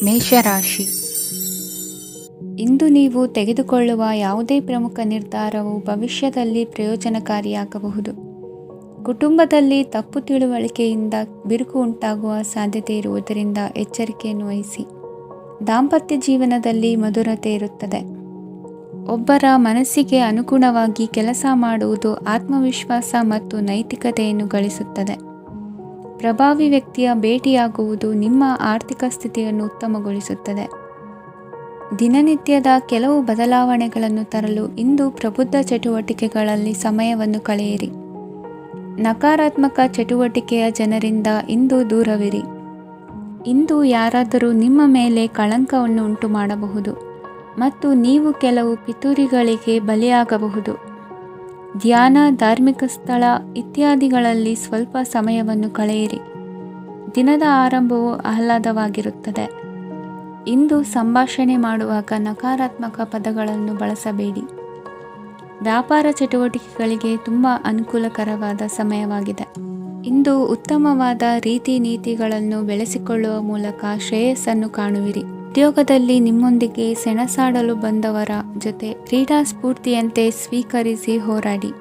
ಮೇಷರಾಶಿ. ಇಂದು ನೀವು ತೆಗೆದುಕೊಳ್ಳುವ ಯಾವುದೇ ಪ್ರಮುಖ ನಿರ್ಧಾರವು ಭವಿಷ್ಯದಲ್ಲಿ ಪ್ರಯೋಜನಕಾರಿಯಾಗಬಹುದು. ಕುಟುಂಬದಲ್ಲಿ ತಪ್ಪು ತಿಳುವಳಿಕೆಯಿಂದ ಬಿರುಕು ಉಂಟಾಗುವ ಸಾಧ್ಯತೆ ಇರುವುದರಿಂದ ಎಚ್ಚರಿಕೆಯನ್ನು ವಹಿಸಿ. ದಾಂಪತ್ಯ ಜೀವನದಲ್ಲಿ ಮಧುರತೆ ಇರುತ್ತದೆ. ಒಬ್ಬರ ಮನಸ್ಸಿಗೆ ಅನುಗುಣವಾಗಿ ಕೆಲಸ ಮಾಡುವುದು ಆತ್ಮವಿಶ್ವಾಸ ಮತ್ತು ನೈತಿಕತೆಯನ್ನು ಗಳಿಸುತ್ತದೆ. ಪ್ರಭಾವಿ ವ್ಯಕ್ತಿಯ ಭೇಟಿಯಾಗುವುದು ನಿಮ್ಮ ಆರ್ಥಿಕ ಸ್ಥಿತಿಯನ್ನು ಉತ್ತಮಗೊಳಿಸುತ್ತದೆ. ದಿನನಿತ್ಯದ ಕೆಲವು ಬದಲಾವಣೆಗಳನ್ನು ತರಲು ಇಂದು ಪ್ರಬುದ್ಧ ಚಟುವಟಿಕೆಗಳಲ್ಲಿ ಸಮಯವನ್ನು ಕಳೆಯಿರಿ. ನಕಾರಾತ್ಮಕ ಚಟುವಟಿಕೆಯ ಜನರಿಂದ ಇಂದು ದೂರವಿರಿ. ಇಂದು ಯಾರಾದರೂ ನಿಮ್ಮ ಮೇಲೆ ಕಳಂಕವನ್ನು ಉಂಟು ಮಾಡಬಹುದು ಮತ್ತು ನೀವು ಕೆಲವು ಪಿತೂರಿಗಳಿಗೆ ಬಲಿಯಾಗಬಹುದು. ಧ್ಯಾನ, ಧಾರ್ಮಿಕ ಸ್ಥಳ ಇತ್ಯಾದಿಗಳಲ್ಲಿ ಸ್ವಲ್ಪ ಸಮಯವನ್ನು ಕಳೆಯಿರಿ. ದಿನದ ಆರಂಭವು ಆಹ್ಲಾದವಾಗಿರುತ್ತದೆ. ಇಂದು ಸಂಭಾಷಣೆ ಮಾಡುವಾಗ ನಕಾರಾತ್ಮಕ ಪದಗಳನ್ನು ಬಳಸಬೇಡಿ. ವ್ಯಾಪಾರ ಚಟುವಟಿಕೆಗಳಿಗೆ ತುಂಬ ಅನುಕೂಲಕರವಾದ ಸಮಯವಾಗಿದೆ. ಇಂದು ಉತ್ತಮವಾದ ರೀತಿ ನೀತಿಗಳನ್ನು ಬೆಳೆಸಿಕೊಳ್ಳುವ ಮೂಲಕ ಶ್ರೇಯಸ್ಸನ್ನು ಕಾಣುವಿರಿ. ಉದ್ಯೋಗದಲ್ಲಿ ನಿಮ್ಮೊಂದಿಗೆ ಸೆಣಸಾಡಲು ಬಂದವರ ಜೊತೆ ಕ್ರೀಡಾ ಸ್ಫೂರ್ತಿಯಂತೆ ಸ್ವೀಕರಿಸಿ ಹೋರಾಡಿ.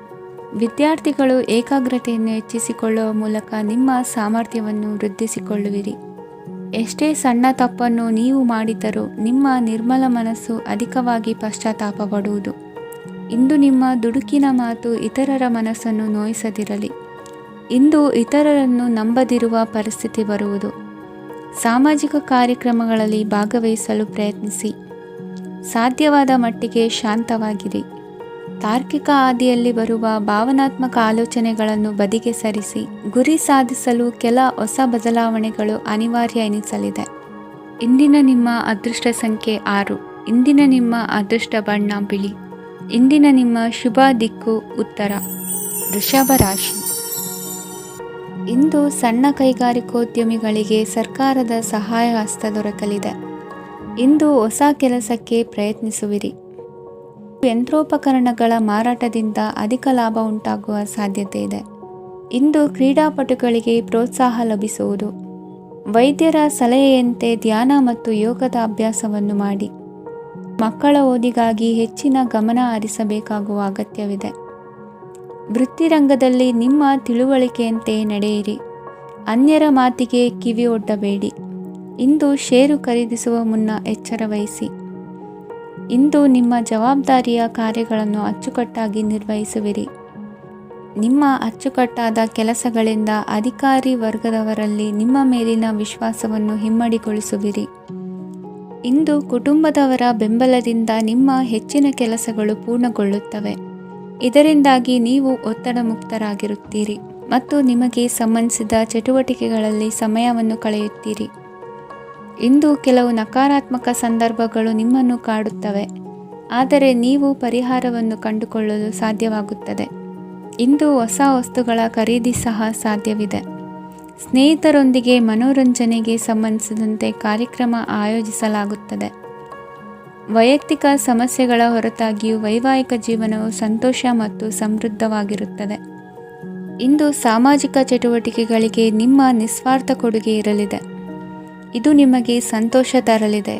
ವಿದ್ಯಾರ್ಥಿಗಳು ಏಕಾಗ್ರತೆಯನ್ನು ಹೆಚ್ಚಿಸಿಕೊಳ್ಳುವ ಮೂಲಕ ನಿಮ್ಮ ಸಾಮರ್ಥ್ಯವನ್ನು ವೃದ್ಧಿಸಿಕೊಳ್ಳುವಿರಿ. ಎಷ್ಟೇ ಸಣ್ಣ ತಪ್ಪನ್ನು ನೀವು ಮಾಡಿದರೂ ನಿಮ್ಮ ನಿರ್ಮಲ ಮನಸ್ಸು ಅಧಿಕವಾಗಿ ಪಶ್ಚಾತ್ತಾಪ ಪಡುವುದು. ಇಂದು ನಿಮ್ಮ ದುಡುಕಿನ ಮಾತು ಇತರರ ಮನಸ್ಸನ್ನು ನೋಯಿಸದಿರಲಿ. ಇಂದು ಇತರರನ್ನು ನಂಬದಿರುವ ಪರಿಸ್ಥಿತಿ ಬರುವುದು. ಸಾಮಾಜಿಕ ಕಾರ್ಯಕ್ರಮಗಳಲ್ಲಿ ಭಾಗವಹಿಸಲು ಪ್ರಯತ್ನಿಸಿ. ಸಾಧ್ಯವಾದ ಮಟ್ಟಿಗೆ ಶಾಂತವಾಗಿರಿ. ತಾರ್ಕಿಕ ಹಾದಿಯಲ್ಲಿ ಬರುವ ಭಾವನಾತ್ಮಕ ಆಲೋಚನೆಗಳನ್ನು ಬದಿಗೆ ಸರಿಸಿ. ಗುರಿ ಸಾಧಿಸಲು ಕೆಲ ಹೊಸ ಬದಲಾವಣೆಗಳು ಅನಿವಾರ್ಯ ಎನಿಸಲಿದೆ. ಇಂದಿನ ನಿಮ್ಮ ಅದೃಷ್ಟ ಸಂಖ್ಯೆ 6. ಇಂದಿನ ನಿಮ್ಮ ಅದೃಷ್ಟ ಬಣ್ಣ ಬಿಳಿ. ಇಂದಿನ ನಿಮ್ಮ ಶುಭ ದಿಕ್ಕು ಉತ್ತರ. ವೃಷಭ ರಾಶಿ. ಇಂದು ಸಣ್ಣ ಕೈಗಾರಿಕೋದ್ಯಮಿಗಳಿಗೆ ಸರ್ಕಾರದ ಸಹಾಯ ಹಸ್ತ ದೊರಕಲಿದೆ. ಇಂದು ಹೊಸ ಕೆಲಸಕ್ಕೆ ಪ್ರಯತ್ನಿಸುವಿರಿ. ಯಂತ್ರೋಪಕರಣಗಳ ಮಾರಾಟದಿಂದ ಅಧಿಕ ಲಾಭ ಉಂಟಾಗುವ ಸಾಧ್ಯತೆ ಇದೆ. ಇಂದು ಕ್ರೀಡಾಪಟುಗಳಿಗೆ ಪ್ರೋತ್ಸಾಹ ಲಭಿಸುವುದು. ವೈದ್ಯರ ಸಲಹೆಯಂತೆ ಧ್ಯಾನ ಮತ್ತು ಯೋಗದ ಅಭ್ಯಾಸವನ್ನು ಮಾಡಿ. ಮಕ್ಕಳ ಓದಿಗಾಗಿ ಹೆಚ್ಚಿನ ಗಮನ ಹರಿಸಬೇಕಾಗುವ ಅಗತ್ಯವಿದೆ. ವೃತ್ತಿರಂಗದಲ್ಲಿ ನಿಮ್ಮ ತಿಳುವಳಿಕೆಯಂತೆ ನಡೆಯಿರಿ. ಅನ್ಯರ ಮಾತಿಗೆ ಕಿವಿ ಒಡ್ಡಬೇಡಿ. ಇಂದು ಷೇರು ಖರೀದಿಸುವ ಮುನ್ನ ಎಚ್ಚರ ವಹಿಸಿ. ಇಂದು ನಿಮ್ಮ ಜವಾಬ್ದಾರಿಯ ಕಾರ್ಯಗಳನ್ನು ಅಚ್ಚುಕಟ್ಟಾಗಿ ನಿರ್ವಹಿಸುವಿರಿ. ನಿಮ್ಮ ಅಚ್ಚುಕಟ್ಟಾದ ಕೆಲಸಗಳಿಂದ ಅಧಿಕಾರಿ ವರ್ಗದವರಲ್ಲಿ ನಿಮ್ಮ ಮೇಲಿನ ವಿಶ್ವಾಸವನ್ನು ಇಮ್ಮಡಿಗೊಳಿಸುವಿರಿ. ಇಂದು ಕುಟುಂಬದವರ ಬೆಂಬಲದಿಂದ ನಿಮ್ಮ ಹೆಚ್ಚಿನ ಕೆಲಸಗಳು ಪೂರ್ಣಗೊಳ್ಳುತ್ತವೆ. ಇದರಿಂದಾಗಿ ನೀವು ಒತ್ತಡ ಮುಕ್ತರಾಗಿರುತ್ತೀರಿ ಮತ್ತು ನಿಮಗೆ ಸಂಬಂಧಿಸಿದ ಚಟುವಟಿಕೆಗಳಲ್ಲಿ ಸಮಯವನ್ನು ಕಳೆಯುತ್ತೀರಿ. ಇಂದು ಕೆಲವು ನಕಾರಾತ್ಮಕ ಸಂದರ್ಭಗಳು ನಿಮ್ಮನ್ನು ಕಾಡುತ್ತವೆ, ಆದರೆ ನೀವು ಪರಿಹಾರವನ್ನು ಕಂಡುಕೊಳ್ಳಲು ಸಾಧ್ಯವಾಗುತ್ತದೆ. ಇಂದು ಹೊಸ ವಸ್ತುಗಳ ಖರೀದಿ ಸಹ ಸಾಧ್ಯವಿದೆ. ಸ್ನೇಹಿತರೊಂದಿಗೆ ಮನೋರಂಜನೆಗೆ ಸಂಬಂಧಿಸಿದಂತೆ ಕಾರ್ಯಕ್ರಮ ಆಯೋಜಿಸಲಾಗುತ್ತದೆ. ವೈಯಕ್ತಿಕ ಸಮಸ್ಯೆಗಳ ಹೊರತಾಗಿಯೂ ವೈವಾಹಿಕ ಜೀವನವು ಸಂತೋಷ ಮತ್ತು ಸಮೃದ್ಧವಾಗಿರುತ್ತದೆ. ಇಂದು ಸಾಮಾಜಿಕ ಚಟುವಟಿಕೆಗಳಿಗೆ ನಿಮ್ಮ ನಿಸ್ವಾರ್ಥ ಕೊಡುಗೆ ಇರಲಿದೆ. ಇದು ನಿಮಗೆ ಸಂತೋಷ ತರಲಿದೆ.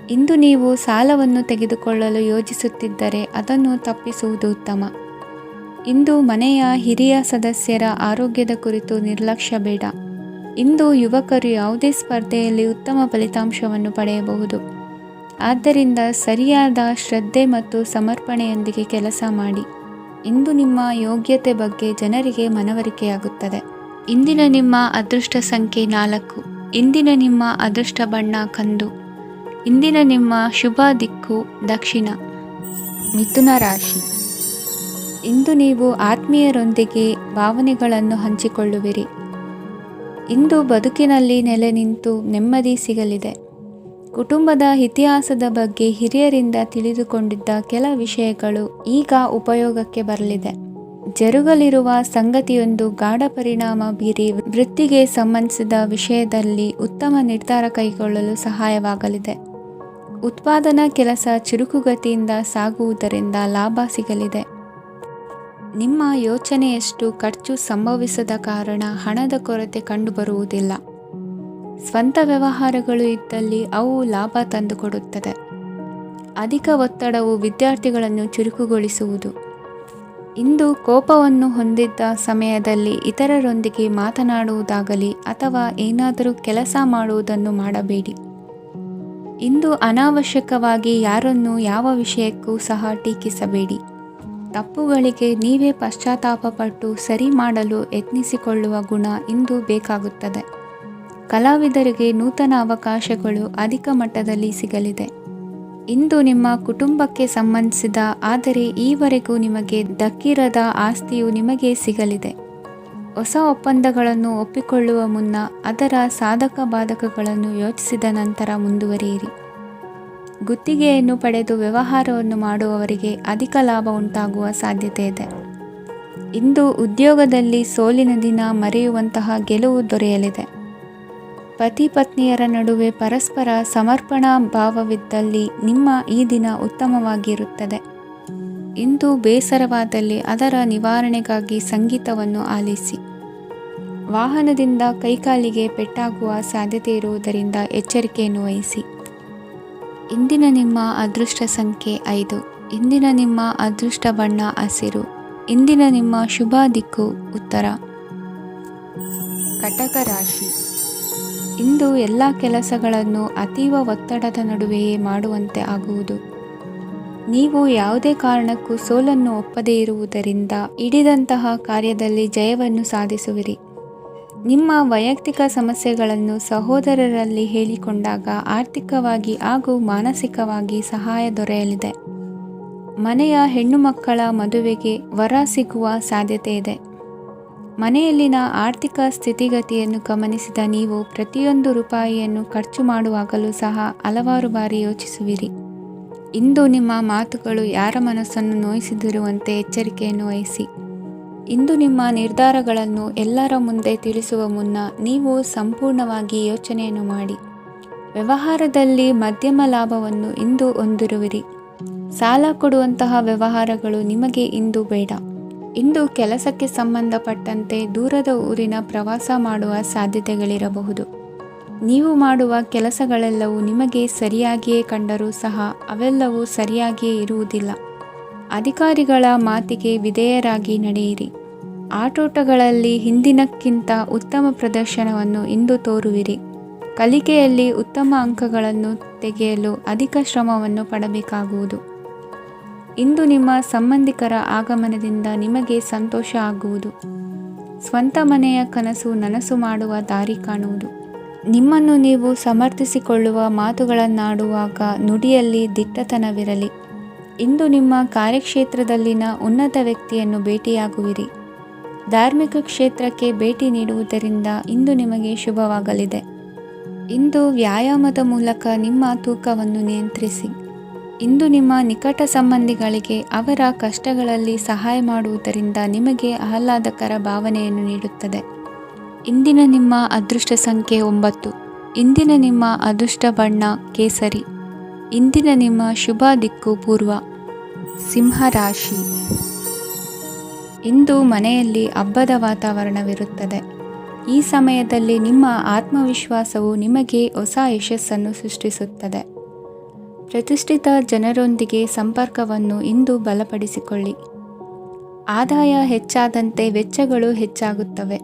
ಇಂದು ನೀವು ಸಾಲವನ್ನು ತೆಗೆದುಕೊಳ್ಳಲು ಯೋಜಿಸುತ್ತಿದ್ದರೆ ಅದನ್ನು ತಪ್ಪಿಸುವುದು ಉತ್ತಮ. ಇಂದು ಮನೆಯ ಹಿರಿಯ ಸದಸ್ಯರ ಆರೋಗ್ಯದ ಕುರಿತು ನಿರ್ಲಕ್ಷ್ಯ ಬೇಡ. ಇಂದು ಯುವಕರು ಯಾವುದೇ ಸ್ಪರ್ಧೆಯಲ್ಲಿ ಉತ್ತಮ ಫಲಿತಾಂಶವನ್ನು ಪಡೆಯಬಹುದು. ಆದ್ದರಿಂದ ಸರಿಯಾದ ಶ್ರದ್ಧೆ ಮತ್ತು ಸಮರ್ಪಣೆಯೊಂದಿಗೆ ಕೆಲಸ ಮಾಡಿ. ಇಂದು ನಿಮ್ಮ ಯೋಗ್ಯತೆ ಬಗ್ಗೆ ಜನರಿಗೆ ಮನವರಿಕೆಯಾಗುತ್ತದೆ. ಇಂದಿನ ನಿಮ್ಮ ಅದೃಷ್ಟ ಸಂಖ್ಯೆ 4. ಇಂದಿನ ನಿಮ್ಮ ಅದೃಷ್ಟ ಬಣ್ಣ ಕಂದು. ಇಂದಿನ ನಿಮ್ಮ ಶುಭ ದಿಕ್ಕು ದಕ್ಷಿಣ. ಮಿಥುನ ರಾಶಿ. ಇಂದು ನೀವು ಆತ್ಮೀಯರೊಂದಿಗೆ ಭಾವನೆಗಳನ್ನು ಹಂಚಿಕೊಳ್ಳುವಿರಿ. ಇಂದು ಬದುಕಿನಲ್ಲಿ ನೆಲೆ ನಿಂತು ನೆಮ್ಮದಿ ಸಿಗಲಿದೆ. ಕುಟುಂಬದ ಇತಿಹಾಸದ ಬಗ್ಗೆ ಹಿರಿಯರಿಂದ ತಿಳಿದುಕೊಂಡಿದ್ದ ಕೆಲ ವಿಷಯಗಳು ಈಗ ಉಪಯೋಗಕ್ಕೆ ಬರಲಿದೆ. ಜರುಗಲಿರುವ ಸಂಗತಿಯೊಂದು ಗಾಢ ಪರಿಣಾಮ ಬೀರಿ ವೃತ್ತಿಗೆ ಸಂಬಂಧಿಸಿದ ವಿಷಯದಲ್ಲಿ ಉತ್ತಮ ನಿರ್ಧಾರ ಕೈಗೊಳ್ಳಲು ಸಹಾಯವಾಗಲಿದೆ. ಉತ್ಪಾದನಾ ಕೆಲಸ ಚುರುಕುಗತಿಯಿಂದ ಸಾಗುವುದರಿಂದ ಲಾಭ ಸಿಗಲಿದೆ. ನಿಮ್ಮ ಯೋಚನೆಯಷ್ಟು ಖರ್ಚು ಸಂಭವಿಸದ ಕಾರಣ ಹಣದ ಕೊರತೆ ಕಂಡುಬರುವುದಿಲ್ಲ. ಸ್ವಂತ ವ್ಯವಹಾರಗಳು ಇದ್ದಲ್ಲಿ ಅವು ಲಾಭ ತಂದುಕೊಡುತ್ತದೆ. ಅಧಿಕ ಒತ್ತಡವು ವಿದ್ಯಾರ್ಥಿಗಳನ್ನು ಚುರುಕುಗೊಳಿಸುವುದು. ಇಂದು ಕೋಪವನ್ನು ಹೊಂದಿದ್ದ ಸಮಯದಲ್ಲಿ ಇತರರೊಂದಿಗೆ ಮಾತನಾಡುವುದಾಗಲಿ ಅಥವಾ ಏನಾದರೂ ಕೆಲಸ ಮಾಡುವುದನ್ನು ಮಾಡಬೇಡಿ. ಇಂದು ಅನಾವಶ್ಯಕವಾಗಿ ಯಾರನ್ನೂ ಯಾವ ವಿಷಯಕ್ಕೂ ಸಹ ಟೀಕಿಸಬೇಡಿ. ತಪ್ಪುಗಳಿಗೆ ನೀವೇ ಪಶ್ಚಾತ್ತಾಪಪಟ್ಟು ಸರಿ ಮಾಡಲು ಯತ್ನಿಸಿಕೊಳ್ಳುವ ಗುಣ ಇಂದು ಬೇಕಾಗುತ್ತದೆ. ಕಲಾವಿದರಿಗೆ ನೂತನ ಅವಕಾಶಗಳು ಅಧಿಕ ಮಟ್ಟದಲ್ಲಿ ಸಿಗಲಿದೆ. ಇಂದು ನಿಮ್ಮ ಕುಟುಂಬಕ್ಕೆ ಸಂಬಂಧಿಸಿದ ಆದರೆ ಈವರೆಗೂ ನಿಮಗೆ ದಕ್ಕಿರದ ಆಸ್ತಿಯು ನಿಮಗೆ ಸಿಗಲಿದೆ. ಹೊಸ ಒಪ್ಪಂದಗಳನ್ನು ಒಪ್ಪಿಕೊಳ್ಳುವ ಮುನ್ನ ಅದರ ಸಾಧಕ ಬಾಧಕಗಳನ್ನು ಯೋಚಿಸಿದ ನಂತರ ಮುಂದುವರಿಯಿರಿ. ಗುತ್ತಿಗೆಯನ್ನು ಪಡೆದು ವ್ಯವಹಾರವನ್ನು ಮಾಡುವವರಿಗೆ ಅಧಿಕ ಲಾಭ ಉಂಟಾಗುವ ಸಾಧ್ಯತೆ ಇದೆ. ಇಂದು ಉದ್ಯೋಗದಲ್ಲಿ ಸೋಲಿನ ದಿನ ಮರೆಯುವಂತಹ ಗೆಲುವು ದೊರೆಯಲಿದೆ. ಪತಿ ಪತ್ನಿಯರ ನಡುವೆ ಪರಸ್ಪರ ಸಮರ್ಪಣಾ ಭಾವವಿದ್ದಲ್ಲಿ ನಿಮ್ಮ ಈ ದಿನ ಉತ್ತಮವಾಗಿರುತ್ತದೆ. ಇಂದು ಬೇಸರವಾದಲ್ಲಿ ಅದರ ನಿವಾರಣೆಗಾಗಿ ಸಂಗೀತವನ್ನು ಆಲಿಸಿ. ವಾಹನದಿಂದ ಕೈಕಾಲಿಗೆ ಪೆಟ್ಟಾಗುವ ಸಾಧ್ಯತೆ ಇರುವುದರಿಂದ ಎಚ್ಚರಿಕೆಯನ್ನು ವಹಿಸಿ. ಇಂದಿನ ನಿಮ್ಮ ಅದೃಷ್ಟ ಸಂಖ್ಯೆ 5. ಇಂದಿನ ನಿಮ್ಮ ಅದೃಷ್ಟ ಬಣ್ಣ ಹಸಿರು. ಇಂದಿನ ನಿಮ್ಮ ಶುಭ ದಿಕ್ಕು ಉತ್ತರ. ಕಟಕ ರಾಶಿ. ಇಂದು ಎಲ್ಲ ಕೆಲಸಗಳನ್ನು ಅತೀವ ಒತ್ತಡದ ನಡುವೆಯೇ ಮಾಡುವಂತೆ ಆಗುವುದು. ನೀವು ಯಾವುದೇ ಕಾರಣಕ್ಕೂ ಸೋಲನ್ನು ಒಪ್ಪದೇ ಇರುವುದರಿಂದ ಹಿಡಿದಂತಹ ಕಾರ್ಯದಲ್ಲಿ ಜಯವನ್ನು ಸಾಧಿಸುವಿರಿ. ನಿಮ್ಮ ವೈಯಕ್ತಿಕ ಸಮಸ್ಯೆಗಳನ್ನು ಸಹೋದರರಲ್ಲಿ ಹೇಳಿಕೊಂಡಾಗ ಆರ್ಥಿಕವಾಗಿ ಹಾಗೂ ಮಾನಸಿಕವಾಗಿ ಸಹಾಯ ದೊರೆಯಲಿದೆ. ಮನೆಯ ಹೆಣ್ಣು ಮಕ್ಕಳ ಮದುವೆಗೆ ವರ ಸಿಗುವ ಸಾಧ್ಯತೆ ಇದೆ. ಮನೆಯಲ್ಲಿನ ಆರ್ಥಿಕ ಸ್ಥಿತಿಗತಿಯನ್ನು ಗಮನಿಸಿದ ನೀವು ಪ್ರತಿಯೊಂದು ರೂಪಾಯಿಯನ್ನು ಖರ್ಚು ಮಾಡುವಾಗಲೂ ಸಹ ಹಲವಾರು ಬಾರಿ ಯೋಚಿಸುವಿರಿ. ಇಂದು ನಿಮ್ಮ ಮಾತುಗಳು ಯಾರ ಮನಸ್ಸನ್ನು ನೋಯಿಸಿದಿರುವಂತೆ ಎಚ್ಚರಿಕೆಯನ್ನು ವಹಿಸಿ. ಇಂದು ನಿಮ್ಮ ನಿರ್ಧಾರಗಳನ್ನು ಎಲ್ಲರ ಮುಂದೆ ತಿಳಿಸುವ ಮುನ್ನ ನೀವು ಸಂಪೂರ್ಣವಾಗಿ ಯೋಚನೆಯನ್ನು ಮಾಡಿ. ವ್ಯವಹಾರದಲ್ಲಿ ಮಧ್ಯಮ ಲಾಭವನ್ನು ಇಂದು ಹೊಂದಿರುವಿರಿ. ಸಾಲ ಕೊಡುವಂತಹ ವ್ಯವಹಾರಗಳು ನಿಮಗೆ ಇಂದು ಬೇಡ. ಇಂದು ಕೆಲಸಕ್ಕೆ ಸಂಬಂಧಪಟ್ಟಂತೆ ದೂರದ ಊರಿನ ಪ್ರವಾಸ ಮಾಡುವ ಸಾಧ್ಯತೆಗಳಿರಬಹುದು. ನೀವು ಮಾಡುವ ಕೆಲಸಗಳೆಲ್ಲವೂ ನಿಮಗೆ ಸರಿಯಾಗಿಯೇ ಕಂಡರೂ ಸಹ ಅವೆಲ್ಲವೂ ಸರಿಯಾಗಿಯೇ ಇರುವುದಿಲ್ಲ. ಅಧಿಕಾರಿಗಳ ಮಾತಿಗೆ ವಿಧೇಯರಾಗಿ ನಡೆಯಿರಿ. ಆಟೋಟಗಳಲ್ಲಿ ಹಿಂದಿನಕ್ಕಿಂತ ಉತ್ತಮ ಪ್ರದರ್ಶನವನ್ನು ಇಂದು ತೋರುವಿರಿ. ಕಲಿಕೆಯಲ್ಲಿ ಉತ್ತಮ ಅಂಕಗಳನ್ನು ತೆಗೆಯಲು ಅಧಿಕ ಶ್ರಮವನ್ನು ಪಡಬೇಕಾಗುವುದು. ಇಂದು ನಿಮ್ಮ ಸಂಬಂಧಿಕರ ಆಗಮನದಿಂದ ನಿಮಗೆ ಸಂತೋಷ ಆಗುವುದು. ಸ್ವಂತ ಮನೆಯ ಕನಸು ನನಸು ಮಾಡುವ ದಾರಿ ಕಾಣುವುದು. ನಿಮ್ಮನ್ನು ನೀವು ಸಮರ್ಥಿಸಿಕೊಳ್ಳುವ ಮಾತುಗಳನ್ನಾಡುವಾಗ ನುಡಿಯಲ್ಲಿ ದಿಟ್ಟತನವಿರಲಿ. ಇಂದು ನಿಮ್ಮ ಕಾರ್ಯಕ್ಷೇತ್ರದಲ್ಲಿನ ಉನ್ನತ ವ್ಯಕ್ತಿಯನ್ನು ಭೇಟಿಯಾಗುವಿರಿ. ಧಾರ್ಮಿಕ ಕ್ಷೇತ್ರಕ್ಕೆ ಭೇಟಿ ನೀಡುವುದರಿಂದ ಇಂದು ನಿಮಗೆ ಶುಭವಾಗಲಿದೆ. ಇಂದು ವ್ಯಾಯಾಮದ ಮೂಲಕ ನಿಮ್ಮ ತೂಕವನ್ನು ನಿಯಂತ್ರಿಸಿ. ಇಂದು ನಿಮ್ಮ ನಿಕಟ ಸಂಬಂಧಿಗಳಿಗೆ ಅವರ ಕಷ್ಟಗಳಲ್ಲಿ ಸಹಾಯ ಮಾಡುವುದರಿಂದ ನಿಮಗೆ ಆಹ್ಲಾದಕರ ಭಾವನೆಯನ್ನು ನೀಡುತ್ತದೆ. ಇಂದಿನ ನಿಮ್ಮ ಅದೃಷ್ಟ ಸಂಖ್ಯೆ 9. ಇಂದಿನ ನಿಮ್ಮ ಅದೃಷ್ಟ ಬಣ್ಣ ಕೇಸರಿ. ಇಂದಿನ ನಿಮ್ಮ ಶುಭ ದಿಕ್ಕು ಪೂರ್ವ. ಸಿಂಹರಾಶಿ. ಇಂದು ಮನೆಯಲ್ಲಿ ಹಬ್ಬದ ವಾತಾವರಣವಿರುತ್ತದೆ. ಈ ಸಮಯದಲ್ಲಿ ನಿಮ್ಮ ಆತ್ಮವಿಶ್ವಾಸವು ನಿಮಗೆ ಹೊಸ ಯಶಸ್ಸನ್ನು ಸೃಷ್ಟಿಸುತ್ತದೆ. ಪ್ರತಿಷ್ಠಿತ ಜನರೊಂದಿಗೆ ಸಂಪರ್ಕವನ್ನು ಇಂದು ಬಲಪಡಿಸಿಕೊಳ್ಳಿ. ಆದಾಯ ಹೆಚ್ಚಾದಂತೆ ವೆಚ್ಚಗಳು ಹೆಚ್ಚಾಗುತ್ತವೆ.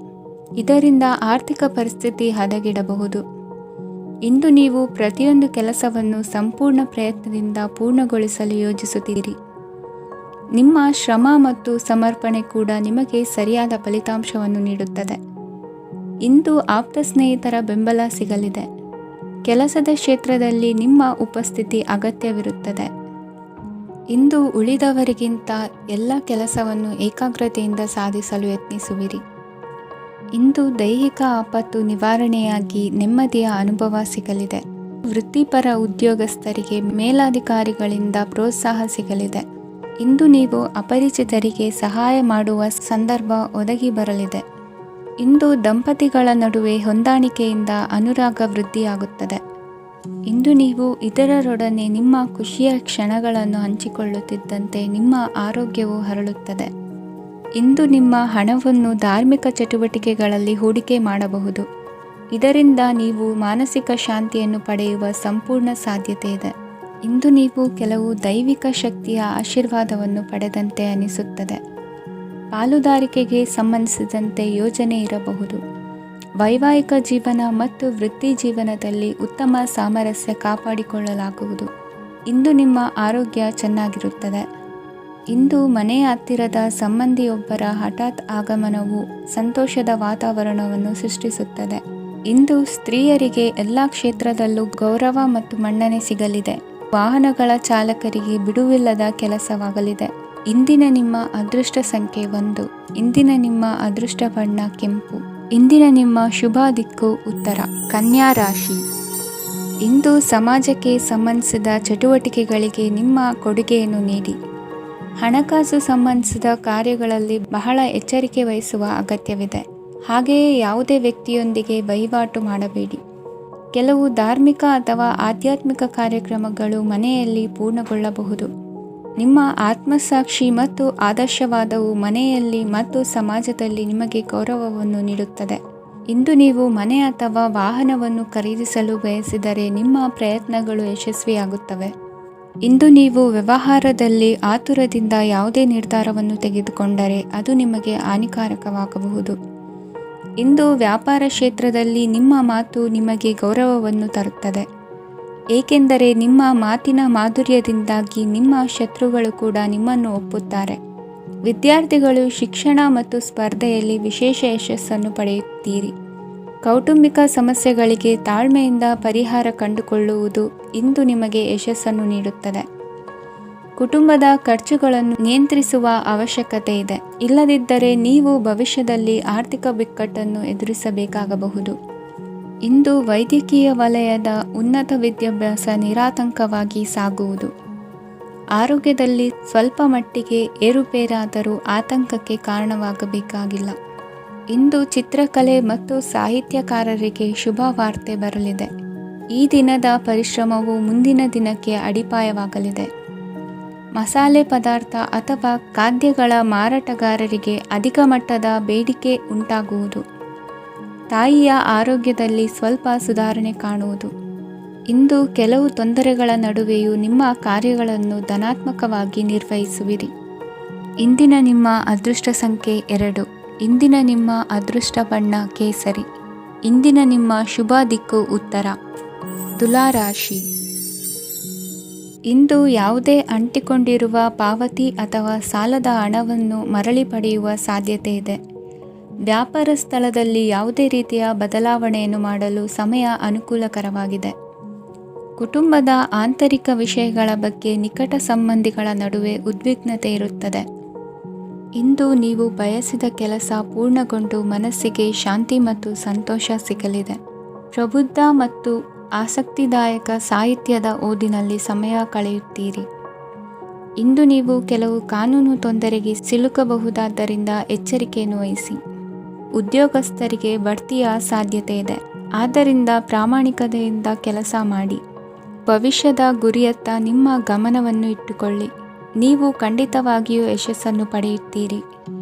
ಇದರಿಂದ ಆರ್ಥಿಕ ಪರಿಸ್ಥಿತಿ ಹದಗೆಡಬಹುದು. ಇಂದು ನೀವು ಪ್ರತಿಯೊಂದು ಕೆಲಸವನ್ನು ಸಂಪೂರ್ಣ ಪ್ರಯತ್ನದಿಂದ ಪೂರ್ಣಗೊಳಿಸಲು ಯೋಜಿಸುತ್ತೀರಿ. ನಿಮ್ಮ ಶ್ರಮ ಮತ್ತು ಸಮರ್ಪಣೆ ಕೂಡ ನಿಮಗೆ ಸರಿಯಾದ ಫಲಿತಾಂಶವನ್ನು ನೀಡುತ್ತದೆ. ಇಂದು ಆಪ್ತ ಸ್ನೇಹಿತರ ಬೆಂಬಲ ಸಿಗಲಿದೆ. ಕೆಲಸದ ಕ್ಷೇತ್ರದಲ್ಲಿ ನಿಮ್ಮ ಉಪಸ್ಥಿತಿ ಅಗತ್ಯವಿರುತ್ತದೆ. ಇಂದು ಉಳಿದವರಿಗಿಂತ ಎಲ್ಲ ಕೆಲಸವನ್ನು ಏಕಾಗ್ರತೆಯಿಂದ ಸಾಧಿಸಲು ಯತ್ನಿಸುವಿರಿ. ಇಂದು ದೈಹಿಕ ಆಪತ್ತು ನಿವಾರಣೆಯಾಗಿ ನೆಮ್ಮದಿಯ ಅನುಭವ ಸಿಗಲಿದೆ. ವೃತ್ತಿಪರ ಉದ್ಯೋಗಸ್ಥರಿಗೆ ಮೇಲಾಧಿಕಾರಿಗಳಿಂದ ಪ್ರೋತ್ಸಾಹ ಸಿಗಲಿದೆ. ಇಂದು ನೀವು ಅಪರಿಚಿತರಿಗೆ ಸಹಾಯ ಮಾಡುವ ಸಂದರ್ಭ ಒದಗಿ ಬರಲಿದೆ. ಇಂದು ದಂಪತಿಗಳ ನಡುವೆ ಹೊಂದಾಣಿಕೆಯಿಂದ ಅನುರಾಗ ವೃದ್ಧಿಯಾಗುತ್ತದೆ. ಇಂದು ನೀವು ಇತರರೊಡನೆ ನಿಮ್ಮ ಖುಷಿಯ ಕ್ಷಣಗಳನ್ನು ಹಂಚಿಕೊಳ್ಳುತ್ತಿದ್ದಂತೆ ನಿಮ್ಮ ಆರೋಗ್ಯವು ಹರಳುತ್ತದೆ. ಇಂದು ನಿಮ್ಮ ಹಣವನ್ನು ಧಾರ್ಮಿಕ ಚಟುವಟಿಕೆಗಳಲ್ಲಿ ಹೂಡಿಕೆ ಮಾಡಬಹುದು. ಇದರಿಂದ ನೀವು ಮಾನಸಿಕ ಶಾಂತಿಯನ್ನು ಪಡೆಯುವ ಸಂಪೂರ್ಣ ಸಾಧ್ಯತೆ ಇದೆ. ಇಂದು ನೀವು ಕೆಲವು ದೈವಿಕ ಶಕ್ತಿಯ ಆಶೀರ್ವಾದವನ್ನು ಪಡೆದಂತೆ ಅನಿಸುತ್ತದೆ. ಪಾಲುದಾರಿಕೆಗೆ ಸಂಬಂಧಿಸಿದಂತೆ ಯೋಜನೆ ಇರಬಹುದು. ವೈವಾಹಿಕ ಜೀವನ ಮತ್ತು ವೃತ್ತಿ ಜೀವನದಲ್ಲಿ ಉತ್ತಮ ಸಾಮರಸ್ಯ ಕಾಪಾಡಿಕೊಳ್ಳಲಾಗುವುದು. ಇಂದು ನಿಮ್ಮ ಆರೋಗ್ಯ ಚೆನ್ನಾಗಿರುತ್ತದೆ. ಇಂದು ಮನೆಯ ಹತ್ತಿರದ ಸಂಬಂಧಿಯೊಬ್ಬರ ಹಠಾತ್ ಆಗಮನವು ಸಂತೋಷದ ವಾತಾವರಣವನ್ನು ಸೃಷ್ಟಿಸುತ್ತದೆ. ಇಂದು ಸ್ತ್ರೀಯರಿಗೆ ಎಲ್ಲ ಕ್ಷೇತ್ರದಲ್ಲೂ ಗೌರವ ಮತ್ತು ಮನ್ನಣೆ ಸಿಗಲಿದೆ. ವಾಹನಗಳ ಚಾಲಕರಿಗೆ ಬಿಡುವಿಲ್ಲದ ಕೆಲಸವಾಗಲಿದೆ. ಇಂದಿನ ನಿಮ್ಮ ಅದೃಷ್ಟ ಸಂಖ್ಯೆ 1. ಇಂದಿನ ನಿಮ್ಮ ಅದೃಷ್ಟ ಬಣ್ಣ ಕೆಂಪು. ಇಂದಿನ ನಿಮ್ಮ ಶುಭ ದಿಕ್ಕು ಉತ್ತರ. ಕನ್ಯಾ ರಾಶಿ. ಇಂದು ಸಮಾಜಕ್ಕೆ ಸಂಬಂಧಿಸಿದ ಚಟುವಟಿಕೆಗಳಿಗೆ ನಿಮ್ಮ ಕೊಡುಗೆಯನ್ನು ನೀಡಿ. ಹಣಕಾಸು ಸಂಬಂಧಿಸಿದ ಕಾರ್ಯಗಳಲ್ಲಿ ಬಹಳ ಎಚ್ಚರಿಕೆ ವಹಿಸುವ ಅಗತ್ಯವಿದೆ. ಹಾಗೆಯೇ ಯಾವುದೇ ವ್ಯಕ್ತಿಯೊಂದಿಗೆ ವಹಿವಾಟು ಮಾಡಬೇಡಿ. ಕೆಲವು ಧಾರ್ಮಿಕ ಅಥವಾ ಆಧ್ಯಾತ್ಮಿಕ ಕಾರ್ಯಕ್ರಮಗಳು ಮನೆಯಲ್ಲಿ ಪೂರ್ಣಗೊಳ್ಳಬಹುದು. ನಿಮ್ಮ ಆತ್ಮಸಾಕ್ಷಿ ಮತ್ತು ಆದರ್ಶವಾದವು ಮನೆಯಲ್ಲಿ ಮತ್ತು ಸಮಾಜದಲ್ಲಿ ನಿಮಗೆ ಗೌರವವನ್ನು ನೀಡುತ್ತದೆ. ಇಂದು ನೀವು ಮನೆ ಅಥವಾ ವಾಹನವನ್ನು ಖರೀದಿಸಲು ಬಯಸಿದರೆ ನಿಮ್ಮ ಪ್ರಯತ್ನಗಳು ಯಶಸ್ವಿಯಾಗುತ್ತವೆ. ಇಂದು ನೀವು ವ್ಯವಹಾರದಲ್ಲಿ ಆತುರದಿಂದ ಯಾವುದೇ ನಿರ್ಧಾರವನ್ನು ತೆಗೆದುಕೊಂಡರೆ ಅದು ನಿಮಗೆ ಹಾನಿಕಾರಕವಾಗಬಹುದು. ಇಂದು ವ್ಯಾಪಾರ ಕ್ಷೇತ್ರದಲ್ಲಿ ನಿಮ್ಮ ಮಾತು ನಿಮಗೆ ಗೌರವವನ್ನು ತರುತ್ತದೆ, ಏಕೆಂದರೆ ನಿಮ್ಮ ಮಾತಿನ ಮಾಧುರ್ಯದಿಂದಾಗಿ ನಿಮ್ಮ ಶತ್ರುಗಳು ಕೂಡ ನಿಮ್ಮನ್ನು ಒಪ್ಪುತ್ತಾರೆ. ವಿದ್ಯಾರ್ಥಿಗಳು ಶಿಕ್ಷಣ ಮತ್ತು ಸ್ಪರ್ಧೆಯಲ್ಲಿ ವಿಶೇಷ ಯಶಸ್ಸನ್ನು ಪಡೆಯುತ್ತೀರಿ. ಕೌಟುಂಬಿಕ ಸಮಸ್ಯೆಗಳಿಗೆ ತಾಳ್ಮೆಯಿಂದ ಪರಿಹಾರ ಕಂಡುಕೊಳ್ಳುವುದು ಇಂದು ನಿಮಗೆ ಯಶಸ್ಸನ್ನು ನೀಡುತ್ತದೆ. ಕುಟುಂಬದ ಖರ್ಚುಗಳನ್ನು ನಿಯಂತ್ರಿಸುವ ಅವಶ್ಯಕತೆ ಇದೆ. ಇಲ್ಲದಿದ್ದರೆ ನೀವು ಭವಿಷ್ಯದಲ್ಲಿ ಆರ್ಥಿಕ ಬಿಕ್ಕಟ್ಟನ್ನು ಎದುರಿಸಬೇಕಾಗಬಹುದು. ಇಂದು ವೈದ್ಯಕೀಯ ವಲಯದ ಉನ್ನತ ವಿದ್ಯಾಭ್ಯಾಸ ನಿರಾತಂಕವಾಗಿ ಸಾಗುವುದು. ಆರೋಗ್ಯದಲ್ಲಿ ಸ್ವಲ್ಪ ಮಟ್ಟಿಗೆ ಏರುಪೇರಾದರೂ ಆತಂಕಕ್ಕೆ ಕಾರಣವಾಗಬೇಕಾಗಿಲ್ಲ. ಇಂದು ಚಿತ್ರಕಲೆ ಮತ್ತು ಸಾಹಿತ್ಯಕಾರರಿಗೆ ಶುಭ ವಾರ್ತೆ ಬರಲಿದೆ. ಈ ದಿನದ ಪರಿಶ್ರಮವು ಮುಂದಿನ ದಿನಕ್ಕೆ ಅಡಿಪಾಯವಾಗಲಿದೆ. ಮಸಾಲೆ ಪದಾರ್ಥ ಅಥವಾ ಖಾದ್ಯಗಳ ಮಾರಾಟಗಾರರಿಗೆ ಅಧಿಕ ಮಟ್ಟದ ಬೇಡಿಕೆ ಉಂಟಾಗುವುದು. ತಾಯಿಯ ಆರೋಗ್ಯದಲ್ಲಿ ಸ್ವಲ್ಪ ಸುಧಾರಣೆ ಕಾಣುವುದು. ಇಂದು ಕೆಲವು ತೊಂದರೆಗಳ ನಡುವೆಯೂ ನಿಮ್ಮ ಕಾರ್ಯಗಳನ್ನು ಧನಾತ್ಮಕವಾಗಿ ನಿರ್ವಹಿಸುವಿರಿ. ಇಂದಿನ ನಿಮ್ಮ ಅದೃಷ್ಟ ಸಂಖ್ಯೆ 2. ಇಂದಿನ ನಿಮ್ಮ ಅದೃಷ್ಟ ಬಣ್ಣ ಕೇಸರಿ. ಇಂದಿನ ನಿಮ್ಮ ಶುಭ ದಿಕ್ಕು ಉತ್ತರ. ತುಲಾ ರಾಶಿ. ಇಂದು ಯಾವುದೇ ಅಂಟಿಕೊಂಡಿರುವ ಪಾವತಿ ಅಥವಾ ಸಾಲದ ಹಣವನ್ನು ಮರಳಿ ಪಡೆಯುವ ಸಾಧ್ಯತೆ ಇದೆ. ವ್ಯಾಪಾರ ಸ್ಥಳದಲ್ಲಿ ಯಾವುದೇ ರೀತಿಯ ಬದಲಾವಣೆಯನ್ನು ಮಾಡಲು ಸಮಯ ಅನುಕೂಲಕರವಾಗಿದೆ. ಕುಟುಂಬದ ಆಂತರಿಕ ವಿಷಯಗಳ ಬಗ್ಗೆ ನಿಕಟ ಸಂಬಂಧಿಗಳ ನಡುವೆ ಉದ್ವಿಗ್ನತೆ ಇರುತ್ತದೆ. ಇಂದು ನೀವು ಬಯಸಿದ ಕೆಲಸ ಪೂರ್ಣಗೊಂಡು ಮನಸ್ಸಿಗೆ ಶಾಂತಿ ಮತ್ತು ಸಂತೋಷ ಸಿಗಲಿದೆ. ಪ್ರಬುದ್ಧ ಮತ್ತು ಆಸಕ್ತಿದಾಯಕ ಸಾಹಿತ್ಯದ ಓದಿನಲ್ಲಿ ಸಮಯ ಕಳೆಯುತ್ತೀರಿ. ಇಂದು ನೀವು ಕೆಲವು ಕಾನೂನು ತೊಂದರೆಗೆ ಸಿಲುಕಬಹುದಾದ್ದರಿಂದ ಎಚ್ಚರಿಕೆಯನ್ನು ವಹಿಸಿ. ಉದ್ಯೋಗಸ್ಥರಿಗೆ ಬಡ್ತಿಯ ಸಾಧ್ಯತೆ ಇದೆ, ಆದ್ದರಿಂದ ಪ್ರಾಮಾಣಿಕತೆಯಿಂದ ಕೆಲಸ ಮಾಡಿ. ಭವಿಷ್ಯದ ಗುರಿಯತ್ತ ನಿಮ್ಮ ಗಮನವನ್ನು ಇಟ್ಟುಕೊಳ್ಳಿ. ನೀವು ಖಂಡಿತವಾಗಿಯೂ ಯಶಸ್ಸನ್ನು ಪಡೆಯುತ್ತೀರಿ.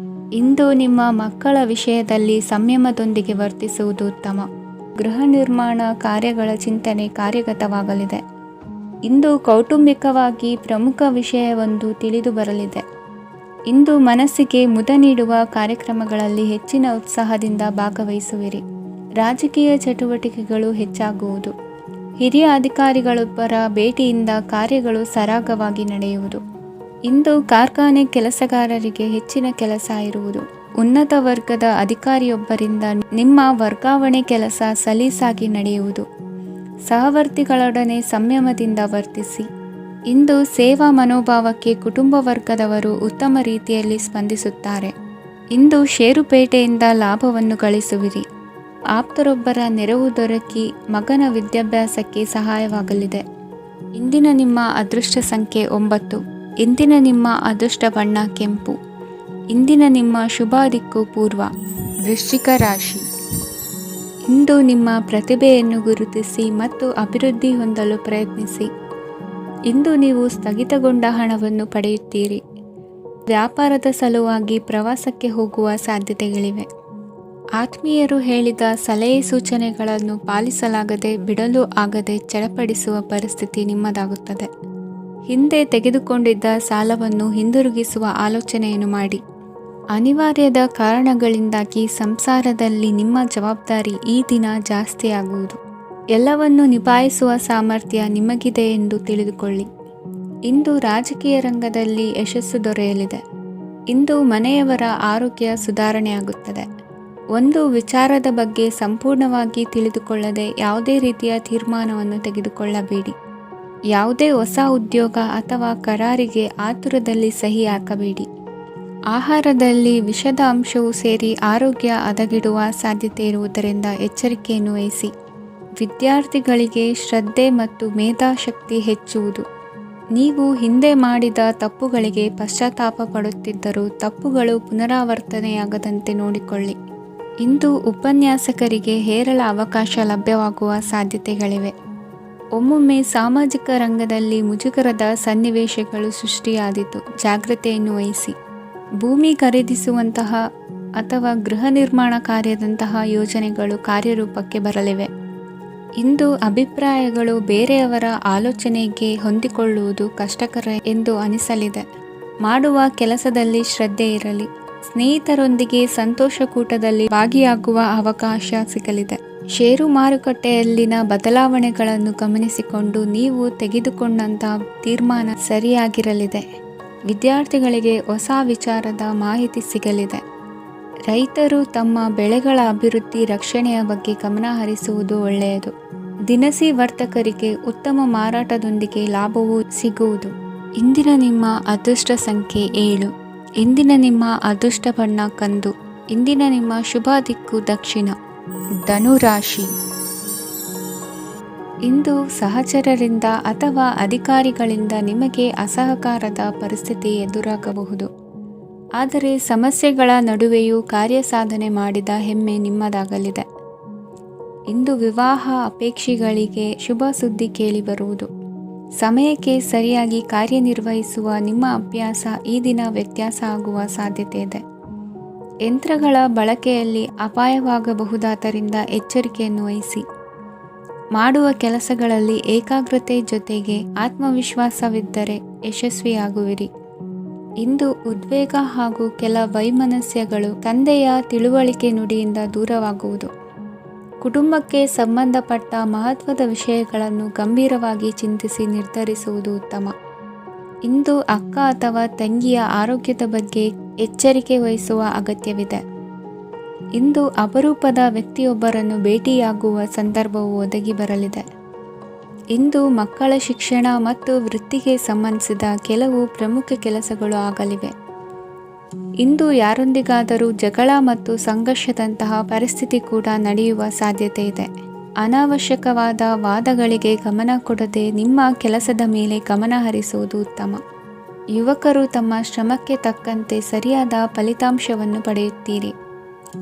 ಇಂದು ನಿಮ್ಮ ಮಕ್ಕಳ ವಿಷಯದಲ್ಲಿ ಸಂಯಮದೊಂದಿಗೆ ವರ್ತಿಸುವುದು ಉತ್ತಮ. ಗೃಹ ನಿರ್ಮಾಣ ಕಾರ್ಯಗಳ ಚಿಂತನೆ ಕಾರ್ಯಗತವಾಗಲಿದೆ. ಇಂದು ಕೌಟುಂಬಿಕವಾಗಿ ಪ್ರಮುಖ ವಿಷಯವೊಂದು ತಿಳಿದು ಬರಲಿದೆ. ಇಂದು ಮನಸ್ಸಿಗೆ ಮುದ ನೀಡುವ ಕಾರ್ಯಕ್ರಮಗಳಲ್ಲಿ ಹೆಚ್ಚಿನ ಉತ್ಸಾಹದಿಂದ ಭಾಗವಹಿಸುವಿರಿ. ರಾಜಕೀಯ ಚಟುವಟಿಕೆಗಳು ಹೆಚ್ಚಾಗುವುದು. ಹಿರಿಯ ಅಧಿಕಾರಿಗಳೊಬ್ಬರ ಭೇಟಿಯಿಂದ ಕಾರ್ಯಗಳು ಸರಾಗವಾಗಿ ನಡೆಯುವುದು. ಇಂದು ಕಾರ್ಖಾನೆ ಕೆಲಸಗಾರರಿಗೆ ಹೆಚ್ಚಿನ ಕೆಲಸ ಇರುವುದು. ಉನ್ನತ ವರ್ಗದ ಅಧಿಕಾರಿಯೊಬ್ಬರಿಂದ ನಿಮ್ಮ ವರ್ಗಾವಣೆ ಕೆಲಸ ಸಲೀಸಾಗಿ ನಡೆಯುವುದು. ಸಹವರ್ತಿಗಳೊಡನೆ ಸಂಯಮದಿಂದ ವರ್ತಿಸಿ. ಇಂದು ಸೇವಾ ಮನೋಭಾವಕ್ಕೆ ಕುಟುಂಬ ವರ್ಗದವರು ಉತ್ತಮ ರೀತಿಯಲ್ಲಿ ಸ್ಪಂದಿಸುತ್ತಾರೆ. ಇಂದು ಷೇರುಪೇಟೆಯಿಂದ ಲಾಭವನ್ನು ಗಳಿಸುವಿರಿ. ಆಪ್ತರೊಬ್ಬರ ನೆರವು ದೊರಕಿ ಮಗನ ವಿದ್ಯಾಭ್ಯಾಸಕ್ಕೆ ಸಹಾಯವಾಗಲಿದೆ. ಇಂದಿನ ನಿಮ್ಮ ಅದೃಷ್ಟ ಸಂಖ್ಯೆ 9. ಇಂದಿನ ನಿಮ್ಮ ಅದೃಷ್ಟ ಬಣ್ಣ ಕೆಂಪು. ಇಂದಿನ ನಿಮ್ಮ ಶುಭ ದಿಕ್ಕು ಪೂರ್ವ. ವೃಶ್ಚಿಕ ರಾಶಿ. ಇಂದು ನಿಮ್ಮ ಪ್ರತಿಭೆಯನ್ನು ಗುರುತಿಸಿ ಮತ್ತು ಅಭಿವೃದ್ಧಿ ಹೊಂದಲು ಪ್ರಯತ್ನಿಸಿ. ಇಂದು ನೀವು ಸ್ಥಗಿತಗೊಂಡ ಹಣವನ್ನು ಪಡೆಯುತ್ತೀರಿ. ವ್ಯಾಪಾರದ ಸಲುವಾಗಿ ಪ್ರವಾಸಕ್ಕೆ ಹೋಗುವ ಸಾಧ್ಯತೆಗಳಿವೆ. ಆತ್ಮೀಯರು ಹೇಳಿದ ಸಲಹೆ ಸೂಚನೆಗಳನ್ನು ಪಾಲಿಸಲಾಗದೆ ಬಿಡಲು ಆಗದೆ ಚಡಪಡಿಸುವ ಪರಿಸ್ಥಿತಿ ನಿಮ್ಮದಾಗುತ್ತದೆ. ಹಿಂದೆ ತೆಗೆದುಕೊಂಡಿದ್ದ ಸಾಲವನ್ನು ಹಿಂದಿರುಗಿಸುವ ಆಲೋಚನೆಯನ್ನು ಮಾಡಿ. ಅನಿವಾರ್ಯದ ಕಾರಣಗಳಿಂದಾಗಿ ಸಂಸಾರದಲ್ಲಿ ನಿಮ್ಮ ಜವಾಬ್ದಾರಿ ಈ ದಿನ ಜಾಸ್ತಿಯಾಗುವುದು. ಎಲ್ಲವನ್ನು ನಿಭಾಯಿಸುವ ಸಾಮರ್ಥ್ಯ ನಿಮಗಿದೆ ಎಂದು ತಿಳಿದುಕೊಳ್ಳಿ. ಇಂದು ರಾಜಕೀಯ ರಂಗದಲ್ಲಿ ಯಶಸ್ಸು ದೊರೆಯಲಿದೆ. ಇಂದು ಮನೆಯವರ ಆರೋಗ್ಯ ಸುಧಾರಣೆಯಾಗುತ್ತದೆ. ಒಂದು ವಿಚಾರದ ಬಗ್ಗೆ ಸಂಪೂರ್ಣವಾಗಿ ತಿಳಿದುಕೊಳ್ಳದೆ ಯಾವುದೇ ರೀತಿಯ ತೀರ್ಮಾನವನ್ನು ತೆಗೆದುಕೊಳ್ಳಬೇಡಿ. ಯಾವುದೇ ಹೊಸ ಉದ್ಯೋಗ ಅಥವಾ ಕರಾರಿಗೆ ಆತುರದಲ್ಲಿ ಸಹಿ ಹಾಕಬೇಡಿ. ಆಹಾರದಲ್ಲಿ ವಿಷದ ಅಂಶವು ಸೇರಿ ಆರೋಗ್ಯ ಹದಗೆಡುವ ಸಾಧ್ಯತೆ ಇರುವುದರಿಂದ ಎಚ್ಚರಿಕೆಯನ್ನು ವಹಿಸಿ. ವಿದ್ಯಾರ್ಥಿಗಳಿಗೆ ಶ್ರದ್ಧೆ ಮತ್ತು ಮೇಧಾಶಕ್ತಿ ಹೆಚ್ಚುವುದು. ನೀವು ಹಿಂದೆ ಮಾಡಿದ ತಪ್ಪುಗಳಿಗೆ ಪಶ್ಚಾತ್ತಾಪ ಪಡುತ್ತಿದ್ದರೂ ತಪ್ಪುಗಳು ಪುನರಾವರ್ತನೆಯಾಗದಂತೆ ನೋಡಿಕೊಳ್ಳಿ. ಇಂದು ಉಪನ್ಯಾಸಕರಿಗೆ ಹೇರಳ ಅವಕಾಶ ಲಭ್ಯವಾಗುವ ಸಾಧ್ಯತೆಗಳಿವೆ. ಒಮ್ಮೊಮ್ಮೆ ಸಾಮಾಜಿಕ ರಂಗದಲ್ಲಿ ಮುಜುಗರದ ಸನ್ನಿವೇಶಗಳು ಸೃಷ್ಟಿಯಾದೀತು. ಜಾಗ್ರತೆಯನ್ನು ವಹಿಸಿ. ಭೂಮಿ ಖರೀದಿಸುವಂತಹ ಅಥವಾ ಗೃಹ ನಿರ್ಮಾಣ ಕಾರ್ಯದಂತಹ ಯೋಜನೆಗಳು ಕಾರ್ಯರೂಪಕ್ಕೆ ಬರಲಿವೆ. ಇಂದು ಅಭಿಪ್ರಾಯಗಳು ಬೇರೆಯವರ ಆಲೋಚನೆಗೆ ಹೊಂದಿಕೊಳ್ಳುವುದು ಕಷ್ಟಕರ ಎಂದು ಅನಿಸಲಿದೆ. ಮಾಡುವ ಕೆಲಸದಲ್ಲಿ ಶ್ರದ್ಧೆ ಇರಲಿ. ಸ್ನೇಹಿತರೊಂದಿಗೆ ಸಂತೋಷಕೂಟದಲ್ಲಿ ಭಾಗಿಯಾಗುವ ಅವಕಾಶ ಸಿಗಲಿದೆ. ಷೇರು ಮಾರುಕಟ್ಟೆಯಲ್ಲಿನ ಬದಲಾವಣೆಗಳನ್ನು ಗಮನಿಸಿಕೊಂಡು ನೀವು ತೆಗೆದುಕೊಂಡಂತಹ ತೀರ್ಮಾನ ಸರಿಯಾಗಿರಲಿದೆ. ವಿದ್ಯಾರ್ಥಿಗಳಿಗೆ ಹೊಸ ವಿಚಾರದ ಮಾಹಿತಿ ಸಿಗಲಿದೆ. ರೈತರು ತಮ್ಮ ಬೆಳೆಗಳ ಅಭಿವೃದ್ಧಿ ರಕ್ಷಣೆಯ ಬಗ್ಗೆ ಗಮನ ಹರಿಸುವುದು ಒಳ್ಳೆಯದು. ದಿನಸಿ ವರ್ತಕರಿಗೆ ಉತ್ತಮ ಮಾರಾಟದೊಂದಿಗೆ ಲಾಭವೂ ಸಿಗುವುದು. ಇಂದಿನ ನಿಮ್ಮ ಅದೃಷ್ಟ ಸಂಖ್ಯೆ 7. ಇಂದಿನ ನಿಮ್ಮ ಅದೃಷ್ಟ ಬಣ್ಣ ಕಂದು. ಇಂದಿನ ನಿಮ್ಮ ಶುಭ ದಿಕ್ಕು ದಕ್ಷಿಣ. ಧನುರಾಶಿ. ಇಂದು ಸಹಚರರಿಂದ ಅಥವಾ ಅಧಿಕಾರಿಗಳಿಂದ ನಿಮಗೆ ಅಸಹಕಾರದ ಪರಿಸ್ಥಿತಿ ಎದುರಾಗಬಹುದು. ಆದರೆ ಸಮಸ್ಯೆಗಳ ನಡುವೆಯೂ ಕಾರ್ಯಸಾಧನೆ ಮಾಡಿದ ಹೆಮ್ಮೆ ನಿಮ್ಮದಾಗಲಿದೆ. ಇಂದು ವಿವಾಹ ಅಪೇಕ್ಷಿಗಳಿಗೆ ಶುಭ ಸುದ್ದಿ ಕೇಳಿಬರುವುದು. ಸಮಯಕ್ಕೆ ಸರಿಯಾಗಿ ಕಾರ್ಯನಿರ್ವಹಿಸುವ ನಿಮ್ಮ ಅಭ್ಯಾಸ ಈ ದಿನ ವ್ಯತ್ಯಾಸ ಆಗುವ ಸಾಧ್ಯತೆ ಇದೆ. ಯಂತ್ರಗಳ ಬಳಕೆಯಲ್ಲಿ ಅಪಾಯವಾಗಬಹುದಾದ್ದರಿಂದ ಎಚ್ಚರಿಕೆಯನ್ನು ವಹಿಸಿ. ಮಾಡುವ ಕೆಲಸಗಳಲ್ಲಿ ಏಕಾಗ್ರತೆ ಜೊತೆಗೆ ಆತ್ಮವಿಶ್ವಾಸವಿದ್ದರೆ ಯಶಸ್ವಿಯಾಗುವಿರಿ. ಇಂದು ಉದ್ವೇಗ ಹಾಗೂ ಕೆಲ ವೈಮನಸ್ಯಗಳು ತಂದೆಯ ತಿಳುವಳಿಕೆ ನುಡಿಯಿಂದ ದೂರವಾಗುವುದು. ಕುಟುಂಬಕ್ಕೆ ಸಂಬಂಧಪಟ್ಟ ಮಹತ್ವದ ವಿಷಯಗಳನ್ನು ಗಂಭೀರವಾಗಿ ಚಿಂತಿಸಿ ನಿರ್ಧರಿಸುವುದು ಉತ್ತಮ. ಇಂದು ಅಕ್ಕ ಅಥವಾ ತಂಗಿಯ ಆರೋಗ್ಯದ ಬಗ್ಗೆ ಎಚ್ಚರಿಕೆ ವಹಿಸುವ ಅಗತ್ಯವಿದೆ. ಇಂದು ಅಪರೂಪದ ವ್ಯಕ್ತಿಯೊಬ್ಬರನ್ನು ಭೇಟಿಯಾಗುವ ಸಂದರ್ಭವು ಒದಗಿ ಬರಲಿದೆ. ಇಂದು ಮಕ್ಕಳ ಶಿಕ್ಷಣ ಮತ್ತು ವೃತ್ತಿಗೆ ಸಂಬಂಧಿಸಿದ ಕೆಲವು ಪ್ರಮುಖ ಕೆಲಸಗಳು ಆಗಲಿವೆ. ಇಂದು ಯಾರೊಂದಿಗಾದರೂ ಜಗಳ ಮತ್ತು ಸಂಘರ್ಷದಂತಹ ಪರಿಸ್ಥಿತಿ ಕೂಡ ನಡೆಯುವ ಸಾಧ್ಯತೆ ಇದೆ. ಅನಾವಶ್ಯಕವಾದ ವಾದಗಳಿಗೆ ಗಮನ ಕೊಡದೆ ನಿಮ್ಮ ಕೆಲಸದ ಮೇಲೆ ಗಮನ ಹರಿಸುವುದು ಉತ್ತಮ. ಯುವಕರು ತಮ್ಮ ಶ್ರಮಕ್ಕೆ ತಕ್ಕಂತೆ ಸರಿಯಾದ ಫಲಿತಾಂಶವನ್ನು ಪಡೆಯುತ್ತೀರಿ.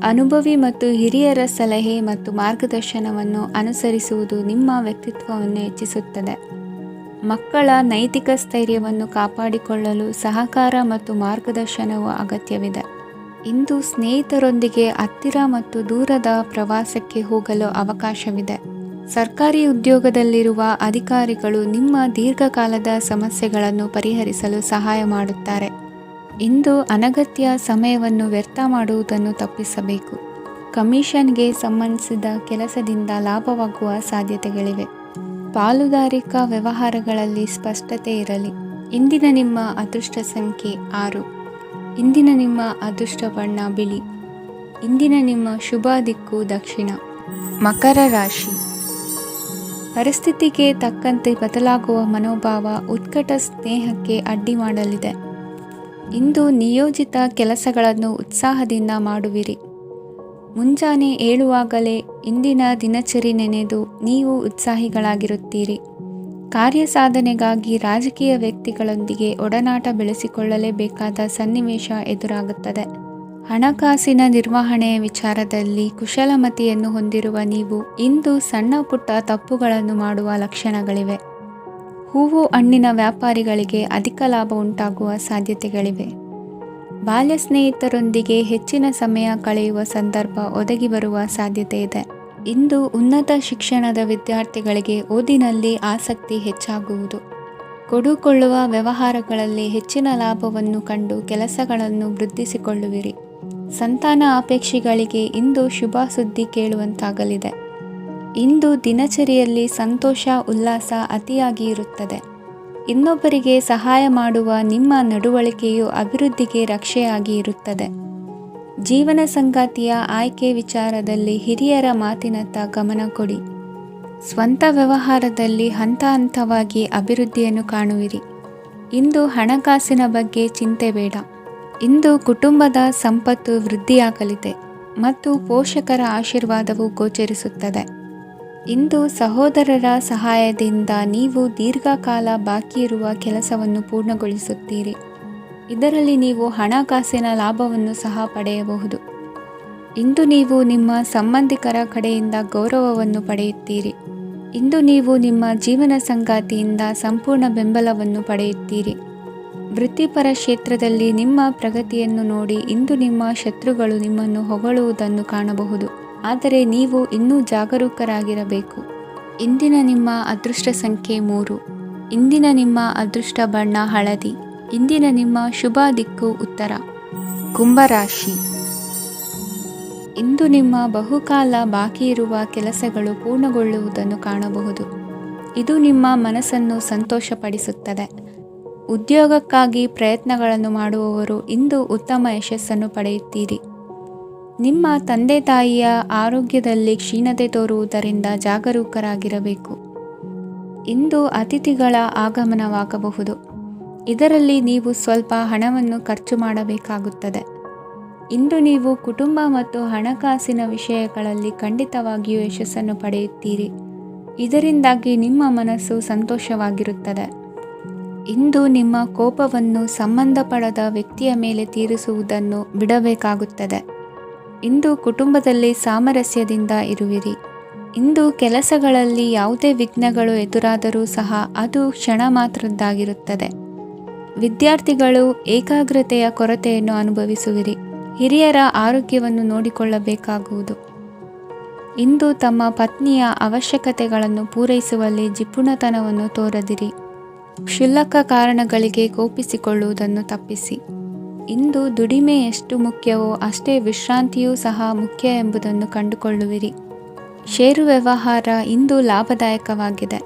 ಅನುಭವಿ ಮತ್ತು ಹಿರಿಯರ ಸಲಹೆ ಮತ್ತು ಮಾರ್ಗದರ್ಶನವನ್ನು ಅನುಸರಿಸುವುದು ನಿಮ್ಮ ವ್ಯಕ್ತಿತ್ವವನ್ನು ಹೆಚ್ಚಿಸುತ್ತದೆ. ಮಕ್ಕಳ ನೈತಿಕ ಸ್ಥೈರ್ಯವನ್ನು ಕಾಪಾಡಿಕೊಳ್ಳಲು ಸಹಕಾರ ಮತ್ತು ಮಾರ್ಗದರ್ಶನವು ಅಗತ್ಯವಿದೆ. ಇಂದು ಸ್ನೇಹಿತರೊಂದಿಗೆ ಹತ್ತಿರ ಮತ್ತು ದೂರದ ಪ್ರವಾಸಕ್ಕೆ ಹೋಗಲು ಅವಕಾಶವಿದೆ. ಸರ್ಕಾರಿ ಉದ್ಯೋಗದಲ್ಲಿರುವ ಅಧಿಕಾರಿಗಳು ನಿಮ್ಮ ದೀರ್ಘಕಾಲದ ಸಮಸ್ಯೆಗಳನ್ನು ಪರಿಹರಿಸಲು ಸಹಾಯ ಮಾಡುತ್ತಾರೆ. ಇಂದು ಅನಗತ್ಯ ಸಮಯವನ್ನು ವ್ಯರ್ಥ ಮಾಡುವುದನ್ನು ತಪ್ಪಿಸಬೇಕು. ಕಮಿಷನ್ಗೆ ಸಂಬಂಧಿಸಿದ ಕೆಲಸದಿಂದ ಲಾಭವಾಗುವ ಸಾಧ್ಯತೆಗಳಿವೆ. ಪಾಲುದಾರಿಕಾ ವ್ಯವಹಾರಗಳಲ್ಲಿ ಸ್ಪಷ್ಟತೆ ಇರಲಿ. ಇಂದಿನ ನಿಮ್ಮ ಅದೃಷ್ಟ ಸಂಖ್ಯೆ 6. ಇಂದಿನ ನಿಮ್ಮ ಅದೃಷ್ಟ ಬಣ್ಣ ಬಿಳಿ. ಇಂದಿನ ನಿಮ್ಮ ಶುಭ ದಿಕ್ಕು ದಕ್ಷಿಣ. ಮಕರ ರಾಶಿ. ಪರಿಸ್ಥಿತಿಗೆ ತಕ್ಕಂತೆ ಬದಲಾಗುವ ಮನೋಭಾವ ಉತ್ಕಟ ಸ್ನೇಹಕ್ಕೆ ಅಡ್ಡಿ ಮಾಡಲಿದೆ. ಇಂದು ನಿಯೋಜಿತ ಕೆಲಸಗಳನ್ನು ಉತ್ಸಾಹದಿಂದ ಮಾಡುವಿರಿ. ಮುಂಜಾನೆ ಏಳುವಾಗಲೇ ಇಂದಿನ ದಿನಚರಿ ನೆನೆದು ನೀವು ಉತ್ಸಾಹಿಗಳಾಗಿರುತ್ತೀರಿ. ಕಾರ್ಯಸಾಧನೆಗಾಗಿ ರಾಜಕೀಯ ವ್ಯಕ್ತಿಗಳೊಂದಿಗೆ ಒಡನಾಟ ಬೆಳೆಸಿಕೊಳ್ಳಲೇಬೇಕಾದ ಸನ್ನಿವೇಶ ಎದುರಾಗುತ್ತದೆ. ಹಣಕಾಸಿನ ನಿರ್ವಹಣೆಯ ವಿಚಾರದಲ್ಲಿ ಕುಶಲಮತಿಯನ್ನು ಹೊಂದಿರುವ ನೀವು ಇಂದು ಸಣ್ಣ ಪುಟ್ಟ ತಪ್ಪುಗಳನ್ನು ಮಾಡುವ ಲಕ್ಷಣಗಳಿವೆ. ಹೂವು ಹಣ್ಣಿನ ವ್ಯಾಪಾರಿಗಳಿಗೆ ಅಧಿಕ ಲಾಭ ಉಂಟಾಗುವ ಸಾಧ್ಯತೆಗಳಿವೆ. ಬಾಲ್ಯ ಸ್ನೇಹಿತರೊಂದಿಗೆ ಹೆಚ್ಚಿನ ಸಮಯ ಕಳೆಯುವ ಸಂದರ್ಭ ಒದಗಿ ಬರುವ ಸಾಧ್ಯತೆ ಇದೆ. ಇಂದು ಉನ್ನತ ಶಿಕ್ಷಣದ ವಿದ್ಯಾರ್ಥಿಗಳಿಗೆ ಓದಿನಲ್ಲಿ ಆಸಕ್ತಿ ಹೆಚ್ಚಾಗುವುದು. ಕೊಡುಕೊಳ್ಳುವ ವ್ಯವಹಾರಗಳಲ್ಲಿ ಹೆಚ್ಚಿನ ಲಾಭವನ್ನು ಕಂಡು ಕೆಲಸಗಳನ್ನು ವೃದ್ಧಿಸಿಕೊಳ್ಳುವಿರಿ. ಸಂತಾನ ಅಪೇಕ್ಷಿಗಳಿಗೆ ಇಂದು ಶುಭ ಸುದ್ದಿ ಕೇಳುವಂತಾಗಲಿದೆ. ಇಂದು ದಿನಚರಿಯಲ್ಲಿ ಸಂತೋಷ ಉಲ್ಲಾಸ ಅತಿಯಾಗಿ ಇರುತ್ತದೆ. ಇನ್ನೊಬ್ಬರಿಗೆ ಸಹಾಯ ಮಾಡುವ ನಿಮ್ಮ ನಡವಳಿಕೆಯು ಅಭಿವೃದ್ಧಿಗೆ ರಕ್ಷೆಯಾಗಿ ಇರುತ್ತದೆ. ಜೀವನ ಸಂಗಾತಿಯ ಆಯ್ಕೆ ವಿಚಾರದಲ್ಲಿ ಹಿರಿಯರ ಮಾತಿನತ್ತ ಗಮನ ಕೊಡಿ. ಸ್ವಂತ ವ್ಯವಹಾರದಲ್ಲಿ ಹಂತ ಹಂತವಾಗಿ ಅಭಿವೃದ್ಧಿಯನ್ನು ಕಾಣುವಿರಿ. ಇಂದು ಹಣಕಾಸಿನ ಬಗ್ಗೆ ಚಿಂತೆ ಬೇಡ. ಇಂದು ಕುಟುಂಬದ ಸಂಪತ್ತು ವೃದ್ಧಿಯಾಗಲಿದೆ ಮತ್ತು ಪೋಷಕರ ಆಶೀರ್ವಾದವು ಗೋಚರಿಸುತ್ತದೆ. ಇಂದು ಸಹೋದರರ ಸಹಾಯದಿಂದ ನೀವು ದೀರ್ಘಕಾಲ ಬಾಕಿ ಇರುವ ಕೆಲಸವನ್ನು ಪೂರ್ಣಗೊಳಿಸುತ್ತೀರಿ. ಇದರಲ್ಲಿ ನೀವು ಹಣಕಾಸಿನ ಲಾಭವನ್ನು ಸಹ ಪಡೆಯಬಹುದು. ಇಂದು ನೀವು ನಿಮ್ಮ ಸಂಬಂಧಿಕರ ಕಡೆಯಿಂದ ಗೌರವವನ್ನು ಪಡೆಯುತ್ತೀರಿ. ಇಂದು ನೀವು ನಿಮ್ಮ ಜೀವನ ಸಂಗಾತಿಯಿಂದ ಸಂಪೂರ್ಣ ಬೆಂಬಲವನ್ನು ಪಡೆಯುತ್ತೀರಿ. ವೃತ್ತಿಪರ ಕ್ಷೇತ್ರದಲ್ಲಿ ನಿಮ್ಮ ಪ್ರಗತಿಯನ್ನು ನೋಡಿ ಇಂದು ನಿಮ್ಮ ಶತ್ರುಗಳು ನಿಮ್ಮನ್ನು ಹೊಗಳುವುದನ್ನು ಕಾಣಬಹುದು. ಆದರೆ ನೀವು ಇನ್ನೂ ಜಾಗರೂಕರಾಗಿರಬೇಕು. ಇಂದಿನ ನಿಮ್ಮ ಅದೃಷ್ಟ ಸಂಖ್ಯೆ 3. ಇಂದಿನ ನಿಮ್ಮ ಅದೃಷ್ಟ ಬಣ್ಣ ಹಳದಿ. ಇಂದಿನ ನಿಮ್ಮ ಶುಭ ದಿಕ್ಕು ಉತ್ತರ. ಕುಂಭರಾಶಿ. ಇಂದು ನಿಮ್ಮ ಬಹುಕಾಲ ಬಾಕಿ ಇರುವ ಕೆಲಸಗಳು ಪೂರ್ಣಗೊಳ್ಳುವುದನ್ನು ಕಾಣಬಹುದು. ಇದು ನಿಮ್ಮ ಮನಸ್ಸನ್ನು ಸಂತೋಷಪಡಿಸುತ್ತದೆ. ಉದ್ಯೋಗಕ್ಕಾಗಿ ಪ್ರಯತ್ನಗಳನ್ನು ಮಾಡುವವರು ಇಂದು ಉತ್ತಮ ಯಶಸ್ಸನ್ನು ಪಡೆಯುತ್ತೀರಿ. ನಿಮ್ಮ ತಂದೆ ತಾಯಿಯ ಆರೋಗ್ಯದಲ್ಲಿ ಕ್ಷೀಣತೆ ತೋರುವುದರಿಂದ ಜಾಗರೂಕರಾಗಿರಬೇಕು. ಇಂದು ಅತಿಥಿಗಳ ಆಗಮನವಾಗಬಹುದು. ಇದರಲ್ಲಿ ನೀವು ಸ್ವಲ್ಪ ಹಣವನ್ನು ಖರ್ಚು ಮಾಡಬೇಕಾಗುತ್ತದೆ. ಇಂದು ನೀವು ಕುಟುಂಬ ಮತ್ತು ಹಣಕಾಸಿನ ವಿಷಯಗಳಲ್ಲಿ ಖಂಡಿತವಾಗಿಯೂ ಯಶಸ್ಸನ್ನು ಪಡೆಯುತ್ತೀರಿ. ಇದರಿಂದಾಗಿ ನಿಮ್ಮ ಮನಸ್ಸು ಸಂತೋಷವಾಗಿರುತ್ತದೆ. ಇಂದು ನಿಮ್ಮ ಕೋಪವನ್ನು ಸಂಬಂಧಪಡದ ವ್ಯಕ್ತಿಯ ಮೇಲೆ ತೀರಿಸುವುದನ್ನು ಬಿಡಬೇಕಾಗುತ್ತದೆ. ಇಂದು ಕುಟುಂಬದಲ್ಲಿ ಸಾಮರಸ್ಯದಿಂದ ಇರುವಿರಿ. ಇಂದು ಕೆಲಸಗಳಲ್ಲಿ ಯಾವುದೇ ವಿಘ್ನಗಳು ಎದುರಾದರೂ ಸಹ ಅದು ಕ್ಷಣ ಮಾತ್ರದ್ದಾಗಿರುತ್ತದೆ. ವಿದ್ಯಾರ್ಥಿಗಳು ಏಕಾಗ್ರತೆಯ ಕೊರತೆಯನ್ನು ಅನುಭವಿಸುವಿರಿ. ಹಿರಿಯರ ಆರೋಗ್ಯವನ್ನು ನೋಡಿಕೊಳ್ಳಬೇಕಾಗುವುದು. ಇಂದು ತಮ್ಮ ಪತ್ನಿಯ ಅವಶ್ಯಕತೆಗಳನ್ನು ಪೂರೈಸುವಲ್ಲಿ ಜಿಪುಣತನವನ್ನು ತೋರದಿರಿ. ಕ್ಷುಲ್ಲಕ ಕಾರಣಗಳಿಗೆ ಕೋಪಿಸಿಕೊಳ್ಳುವುದನ್ನು ತಪ್ಪಿಸಿ. ಇಂದು ದುಡಿಮೆ ಎಷ್ಟು ಮುಖ್ಯವೋ ಅಷ್ಟೇ ವಿಶ್ರಾಂತಿಯೂ ಸಹ ಮುಖ್ಯ ಎಂಬುದನ್ನು ಕಂಡುಕೊಳ್ಳುವಿರಿ. ಷೇರು ವ್ಯವಹಾರ ಇಂದು ಲಾಭದಾಯಕವಾಗಿದೆ.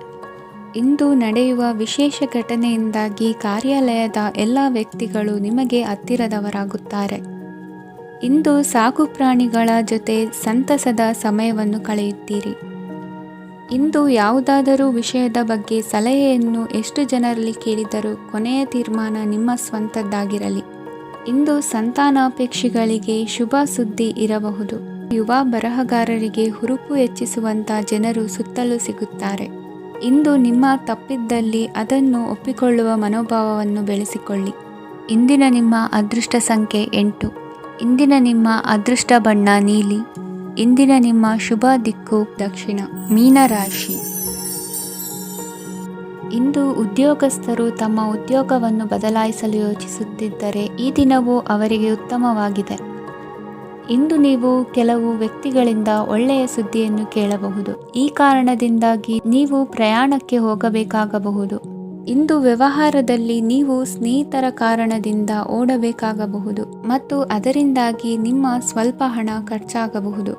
ಇಂದು ನಡೆಯುವ ವಿಶೇಷ ಘಟನೆಯಿಂದಾಗಿ ಕಾರ್ಯಾಲಯದ ಎಲ್ಲ ವ್ಯಕ್ತಿಗಳು ನಿಮಗೆ ಹತ್ತಿರದವರಾಗುತ್ತಾರೆ. ಇಂದು ಸಾಕು ಪ್ರಾಣಿಗಳ ಜೊತೆ ಸಂತಸದ ಸಮಯವನ್ನು ಕಳೆಯುತ್ತೀರಿ. ಇಂದು ಯಾವುದಾದರೂ ವಿಷಯದ ಬಗ್ಗೆ ಸಲಹೆಯನ್ನು ಎಷ್ಟು ಜನರಲ್ಲಿ ಕೇಳಿದರೂ ಕೊನೆಯ ತೀರ್ಮಾನ ನಿಮ್ಮ ಸ್ವಂತದ್ದಾಗಿರಲಿ. ಇಂದು ಸಂತಾನಾಪೇಕ್ಷಿಗಳಿಗೆ ಶುಭ ಸುದ್ದಿ ಇರಬಹುದು. ಯುವ ಬರಹಗಾರರಿಗೆ ಹುರುಪು ಹೆಚ್ಚಿಸುವಂಥ ಜನರು ಸುತ್ತಲೂ ಸಿಗುತ್ತಾರೆ. ಇಂದು ನಿಮ್ಮ ತಪ್ಪಿದ್ದಲ್ಲಿ ಅದನ್ನು ಒಪ್ಪಿಕೊಳ್ಳುವ ಮನೋಭಾವವನ್ನು ಬೆಳೆಸಿಕೊಳ್ಳಿ. ಇಂದಿನ ನಿಮ್ಮ ಅದೃಷ್ಟ ಸಂಖ್ಯೆ 8. ಇಂದಿನ ನಿಮ್ಮ ಅದೃಷ್ಟ ಬಣ್ಣ ನೀಲಿ. ಇಂದಿನ ನಿಮ್ಮ ಶುಭ ದಿಕ್ಕು ದಕ್ಷಿಣ. ಮೀನರಾಶಿ. ಇಂದು ಉದ್ಯೋಗಸ್ಥರು ತಮ್ಮ ಉದ್ಯೋಗವನ್ನು ಬದಲಾಯಿಸಲು ಯೋಚಿಸುತ್ತಿದ್ದರೆ ಈ ದಿನವೂ ಅವರಿಗೆ ಉತ್ತಮವಾಗಿದೆ. ಇಂದು ನೀವು ಕೆಲವು ವ್ಯಕ್ತಿಗಳಿಂದ ಒಳ್ಳೆಯ ಸುದ್ದಿಯನ್ನು ಕೇಳಬಹುದು. ಈ ಕಾರಣದಿಂದಾಗಿ ನೀವು ಪ್ರಯಾಣಕ್ಕೆ ಹೋಗಬೇಕಾಗಬಹುದು. ಇಂದು ವ್ಯವಹಾರದಲ್ಲಿ ನೀವು ಸ್ನೇಹಿತರ ಕಾರಣದಿಂದ ಓಡಬೇಕಾಗಬಹುದು ಮತ್ತು ಅದರಿಂದಾಗಿ ನಿಮ್ಮ ಸ್ವಲ್ಪ ಹಣ ಖರ್ಚಾಗಬಹುದು.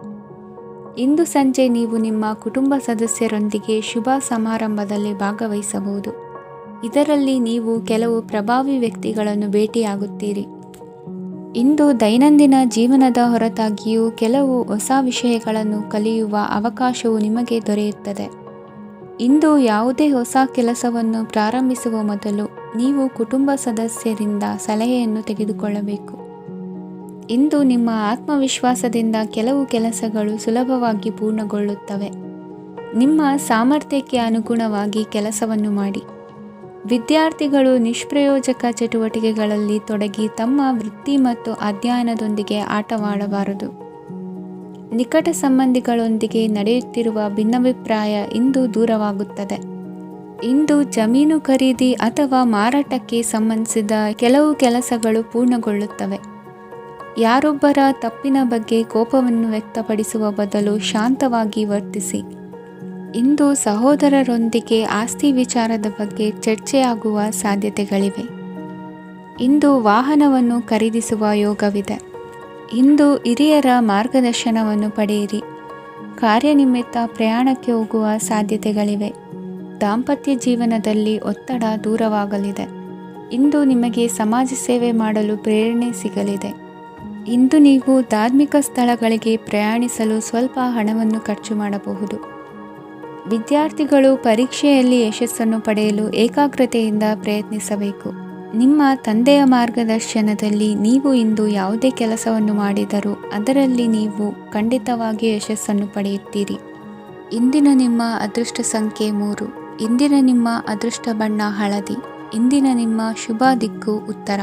ಇಂದು ಸಂಜೆ ನೀವು ನಿಮ್ಮ ಕುಟುಂಬ ಸದಸ್ಯರೊಂದಿಗೆ ಶುಭ ಸಮಾರಂಭದಲ್ಲಿ ಭಾಗವಹಿಸಬಹುದು. ಇದರಲ್ಲಿ ನೀವು ಕೆಲವು ಪ್ರಭಾವಿ ವ್ಯಕ್ತಿಗಳನ್ನು ಭೇಟಿಯಾಗುತ್ತೀರಿ. ಇಂದು ದೈನಂದಿನ ಜೀವನದ ಹೊರತಾಗಿಯೂ ಕೆಲವು ಹೊಸ ವಿಷಯಗಳನ್ನು ಕಲಿಯುವ ಅವಕಾಶವು ನಿಮಗೆ ದೊರೆಯುತ್ತದೆ. ಇಂದು ಯಾವುದೇ ಹೊಸ ಕೆಲಸವನ್ನು ಪ್ರಾರಂಭಿಸುವ ಮೊದಲು ನೀವು ಕುಟುಂಬ ಸದಸ್ಯರಿಂದ ಸಲಹೆಯನ್ನು ತೆಗೆದುಕೊಳ್ಳಬೇಕು. ಇಂದು ನಿಮ್ಮ ಆತ್ಮವಿಶ್ವಾಸದಿಂದ ಕೆಲವು ಕೆಲಸಗಳು ಸುಲಭವಾಗಿ ಪೂರ್ಣಗೊಳ್ಳುತ್ತವೆ. ನಿಮ್ಮ ಸಾಮರ್ಥ್ಯಕ್ಕೆ ಅನುಗುಣವಾಗಿ ಕೆಲಸವನ್ನು ಮಾಡಿ. ವಿದ್ಯಾರ್ಥಿಗಳು ನಿಷ್ಪ್ರಯೋಜಕ ಚಟುವಟಿಕೆಗಳಲ್ಲಿ ತೊಡಗಿ ತಮ್ಮ ವೃತ್ತಿ ಮತ್ತು ಅಧ್ಯಯನದೊಂದಿಗೆ ಆಟವಾಡಬಾರದು. ನಿಕಟ ಸಂಬಂಧಿಗಳೊಂದಿಗೆ ನಡೆಯುತ್ತಿರುವ ಭಿನ್ನಾಭಿಪ್ರಾಯ ಇಂದು ದೂರವಾಗುತ್ತದೆ. ಇಂದು ಜಮೀನು ಖರೀದಿ ಅಥವಾ ಮಾರಾಟಕ್ಕೆ ಸಂಬಂಧಿಸಿದ ಕೆಲವು ಕೆಲಸಗಳು ಪೂರ್ಣಗೊಳ್ಳುತ್ತವೆ. ಯಾರೊಬ್ಬರ ತಪ್ಪಿನ ಬಗ್ಗೆ ಕೋಪವನ್ನು ವ್ಯಕ್ತಪಡಿಸುವ ಬದಲು ಶಾಂತವಾಗಿ ವರ್ತಿಸಿ. ಇಂದು ಸಹೋದರರೊಂದಿಗೆ ಆಸ್ತಿ ವಿಚಾರದ ಬಗ್ಗೆ ಚರ್ಚೆಯಾಗುವ ಸಾಧ್ಯತೆಗಳಿವೆ. ಇಂದು ವಾಹನವನ್ನು ಖರೀದಿಸುವ ಯೋಗವಿದೆ. ಇಂದು ಹಿರಿಯರ ಮಾರ್ಗದರ್ಶನವನ್ನು ಪಡೆಯಿರಿ. ಕಾರ್ಯನಿಮಿತ್ತ ಪ್ರಯಾಣಕ್ಕೆ ಹೋಗುವ ಸಾಧ್ಯತೆಗಳಿವೆ. ದಾಂಪತ್ಯ ಜೀವನದಲ್ಲಿ ಒತ್ತಡ ದೂರವಾಗಲಿದೆ. ಇಂದು ನಿಮಗೆ ಸಮಾಜ ಸೇವೆ ಮಾಡಲು ಪ್ರೇರಣೆ ಸಿಗಲಿದೆ. ಇಂದು ನೀವು ಧಾರ್ಮಿಕ ಸ್ಥಳಗಳಿಗೆ ಪ್ರಯಾಣಿಸಲು ಸ್ವಲ್ಪ ಹಣವನ್ನು ಖರ್ಚು ಮಾಡಬಹುದು. ವಿದ್ಯಾರ್ಥಿಗಳು ಪರೀಕ್ಷೆಯಲ್ಲಿ ಯಶಸ್ಸನ್ನು ಪಡೆಯಲು ಏಕಾಗ್ರತೆಯಿಂದ ಪ್ರಯತ್ನಿಸಬೇಕು. ನಿಮ್ಮ ತಂದೆಯ ಮಾರ್ಗದರ್ಶನದಲ್ಲಿ ನೀವು ಇಂದು ಯಾವುದೇ ಕೆಲಸವನ್ನು ಮಾಡಿದರೂ ಅದರಲ್ಲಿ ನೀವು ಖಂಡಿತವಾಗಿ ಯಶಸ್ಸನ್ನು ಪಡೆಯುತ್ತೀರಿ. ಇಂದಿನ ನಿಮ್ಮ ಅದೃಷ್ಟ ಸಂಖ್ಯೆ 3. ಇಂದಿನ ನಿಮ್ಮ ಅದೃಷ್ಟ ಬಣ್ಣ ಹಳದಿ. ಇಂದಿನ ನಿಮ್ಮ ಶುಭ ದಿಕ್ಕು ಉತ್ತರ.